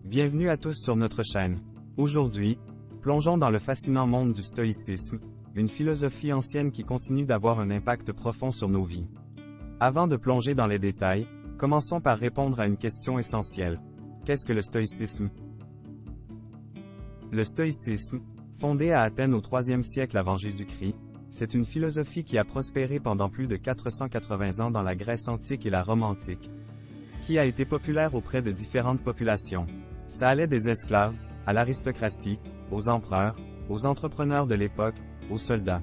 Bienvenue à tous sur notre chaîne. Aujourd'hui, plongeons dans le fascinant monde du stoïcisme, une philosophie ancienne qui continue d'avoir un impact profond sur nos vies. Avant de plonger dans les détails, commençons par répondre à une question essentielle. Qu'est-ce que le stoïcisme? Le stoïcisme, fondé à Athènes au IIIe siècle avant Jésus-Christ, c'est une philosophie qui a prospéré pendant plus de 480 ans dans la Grèce antique et la Rome antique, qui a été populaire auprès de différentes populations. Ça allait des esclaves, à l'aristocratie, aux empereurs, aux entrepreneurs de l'époque, aux soldats.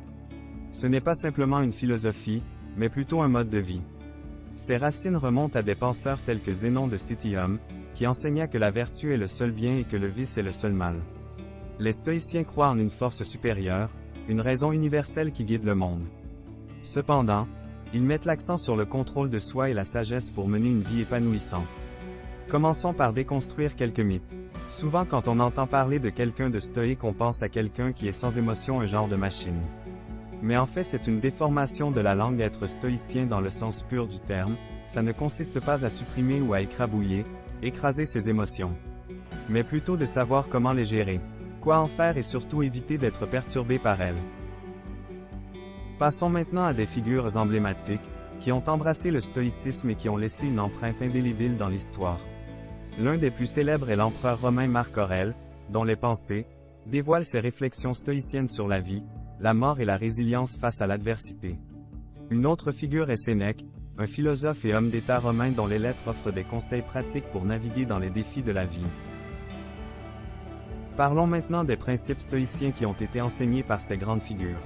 Ce n'est pas simplement une philosophie, mais plutôt un mode de vie. Ses racines remontent à des penseurs tels que Zénon de Citium, qui enseigna que la vertu est le seul bien et que le vice est le seul mal. Les stoïciens croient en une force supérieure, une raison universelle qui guide le monde. Cependant, ils mettent l'accent sur le contrôle de soi et la sagesse pour mener une vie épanouissante. Commençons par déconstruire quelques mythes. Souvent quand on entend parler de quelqu'un de stoïque, on pense à quelqu'un qui est sans émotion, un genre de machine. Mais en fait, c'est une déformation de la langue être stoïcien dans le sens pur du terme. Ça ne consiste pas à supprimer ou à écrabouiller, écraser ses émotions, mais plutôt de savoir comment les gérer, quoi en faire et surtout éviter d'être perturbé par elles. Passons maintenant à des figures emblématiques, qui ont embrassé le stoïcisme et qui ont laissé une empreinte indélébile dans l'histoire. L'un des plus célèbres est l'empereur romain Marc Aurèle, dont les pensées dévoilent ses réflexions stoïciennes sur la vie, la mort et la résilience face à l'adversité. Une autre figure est Sénèque, un philosophe et homme d'État romain dont les lettres offrent des conseils pratiques pour naviguer dans les défis de la vie. Parlons maintenant des principes stoïciens qui ont été enseignés par ces grandes figures.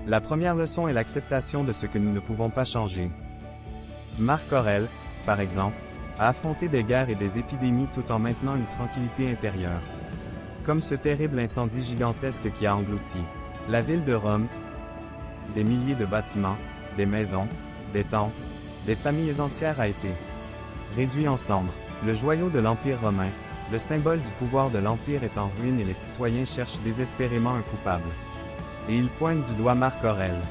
La première leçon est l'acceptation de ce que nous ne pouvons pas changer. Marc Aurèle, par exemple, a affronté des guerres et des épidémies tout en maintenant une tranquillité intérieure. Comme ce terrible incendie gigantesque qui a englouti la ville de Rome, des milliers de bâtiments, des maisons, des temples, des familles entières a été réduit en cendres. Le joyau de l'Empire romain, le symbole du pouvoir de l'Empire est en ruine et les citoyens cherchent désespérément un coupable. Et il pointe du doigt Marc Aurèle.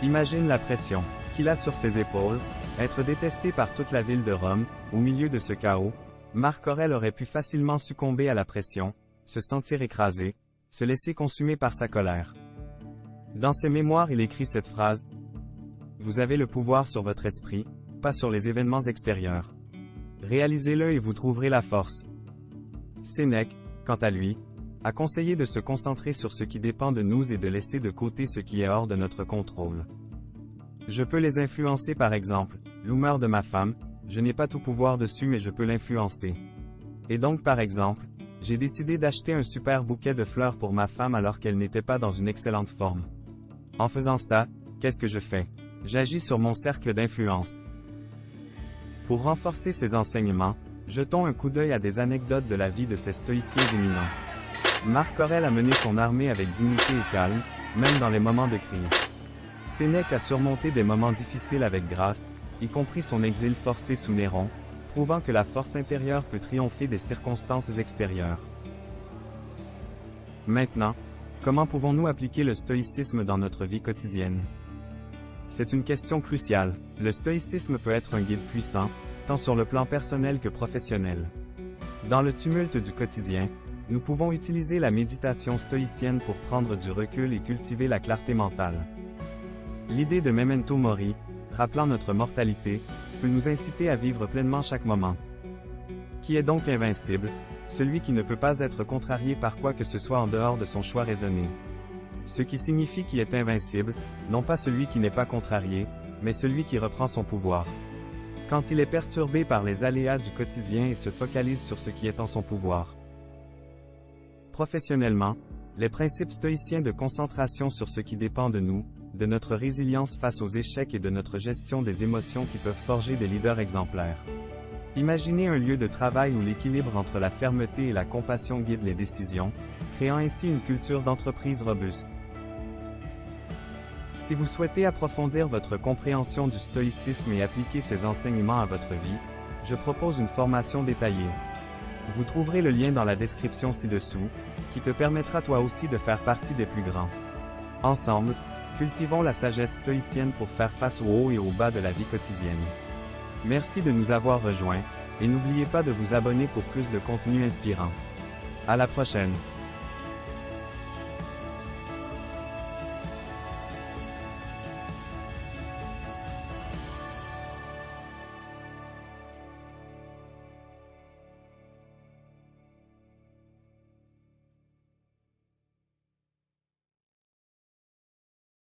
Imagine la pression qu'il a sur ses épaules, être détesté par toute la ville de Rome. Au milieu de ce chaos, Marc Aurèle aurait pu facilement succomber à la pression, se sentir écrasé, se laisser consumer par sa colère. Dans ses mémoires, il écrit cette phrase: « Vous avez le pouvoir sur votre esprit, pas sur les événements extérieurs. Réalisez-le et vous trouverez la force. » Sénèque, quant à lui, a conseillé de se concentrer sur ce qui dépend de nous et de laisser de côté ce qui est hors de notre contrôle. Je peux les influencer, par exemple, l'humeur de ma femme, je n'ai pas tout pouvoir dessus mais je peux l'influencer. Et donc par exemple, j'ai décidé d'acheter un super bouquet de fleurs pour ma femme alors qu'elle n'était pas dans une excellente forme. En faisant ça, qu'est-ce que je fais? J'agis sur mon cercle d'influence. Pour renforcer ces enseignements, jetons un coup d'œil à des anecdotes de la vie de ces stoïciens éminents. Marc Aurèle a mené son armée avec dignité et calme, même dans les moments de crise. Sénèque a surmonté des moments difficiles avec grâce, y compris son exil forcé sous Néron, prouvant que la force intérieure peut triompher des circonstances extérieures. Maintenant, comment pouvons-nous appliquer le stoïcisme dans notre vie quotidienne? C'est une question cruciale. Le stoïcisme peut être un guide puissant, tant sur le plan personnel que professionnel. Dans le tumulte du quotidien, nous pouvons utiliser la méditation stoïcienne pour prendre du recul et cultiver la clarté mentale. L'idée de memento mori, rappelant notre mortalité, peut nous inciter à vivre pleinement chaque moment. Qui est donc invincible? Celui qui ne peut pas être contrarié par quoi que ce soit en dehors de son choix raisonné. Ce qui signifie qui est invincible, non pas celui qui n'est pas contrarié, mais celui qui reprend son pouvoir. Quand il est perturbé par les aléas du quotidien et se focalise sur ce qui est en son pouvoir. Professionnellement, les principes stoïciens de concentration sur ce qui dépend de nous, de notre résilience face aux échecs et de notre gestion des émotions qui peuvent forger des leaders exemplaires. Imaginez un lieu de travail où l'équilibre entre la fermeté et la compassion guide les décisions, créant ainsi une culture d'entreprise robuste. Si vous souhaitez approfondir votre compréhension du stoïcisme et appliquer ces enseignements à votre vie, je propose une formation détaillée. Vous trouverez le lien dans la description ci-dessous, qui te permettra toi aussi de faire partie des plus grands. Ensemble, cultivons la sagesse stoïcienne pour faire face aux hauts et aux bas de la vie quotidienne. Merci de nous avoir rejoints. Et n'oubliez pas de vous abonner pour plus de contenu inspirant. À la prochaine.